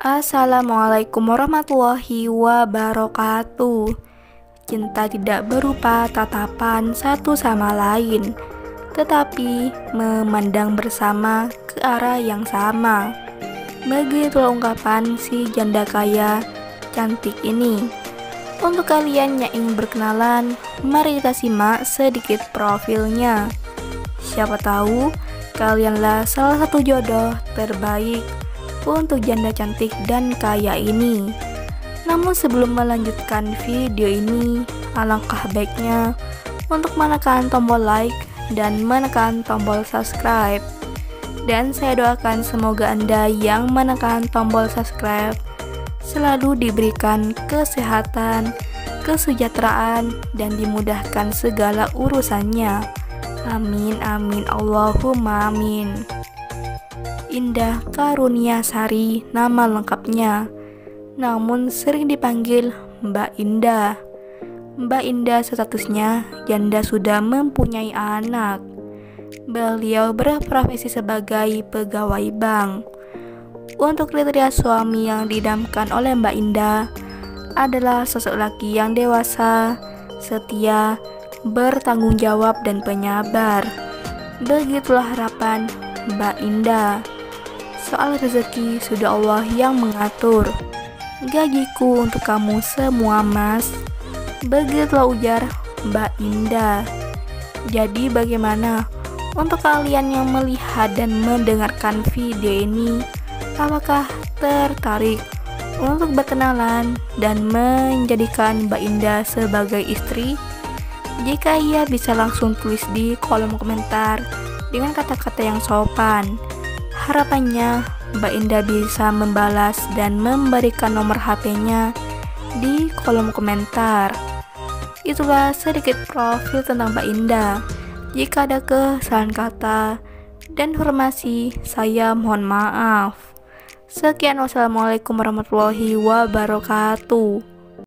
Assalamualaikum warahmatullahi wabarakatuh. Cinta tidak berupa tatapan satu sama lain, tetapi memandang bersama ke arah yang sama. Begitulah ungkapan si janda kaya cantik ini. Untuk kalian yang ingin berkenalan, mari kita simak sedikit profilnya. Siapa tahu kalianlah salah satu jodoh terbaik untuk janda cantik dan kaya ini. Namun sebelum melanjutkan video ini, alangkah baiknya untuk menekan tombol like dan menekan tombol subscribe. Dan saya doakan semoga Anda yang menekan tombol subscribe selalu diberikan kesehatan, kesejahteraan, dan dimudahkan segala urusannya. Amin amin Allahumma amin. Indah Karuniasari nama lengkapnya, namun sering dipanggil Mbak Indah. Mbak Indah statusnya janda sudah mempunyai anak. Beliau berprofesi sebagai pegawai bank. Untuk kriteria suami yang didamkan oleh Mbak Indah adalah sosok laki yang dewasa, setia, bertanggung jawab, dan penyabar. Begitulah harapan Mbak Indah. Soal rezeki sudah Allah yang mengatur. Gajiku untuk kamu semua mas. Begitulah ujar Mbak Indah. Jadi bagaimana untuk kalian yang melihat dan mendengarkan video ini? Apakah tertarik untuk berkenalan dan menjadikan Mbak Indah sebagai istri? Jika iya, bisa langsung tulis di kolom komentar dengan kata-kata yang sopan. Harapannya Mbak Indah bisa membalas dan memberikan nomor HP-nya di kolom komentar. Itulah sedikit profil tentang Mbak Indah. Jika ada kesalahan kata dan informasi, saya mohon maaf. Sekian, wassalamualaikum warahmatullahi wabarakatuh.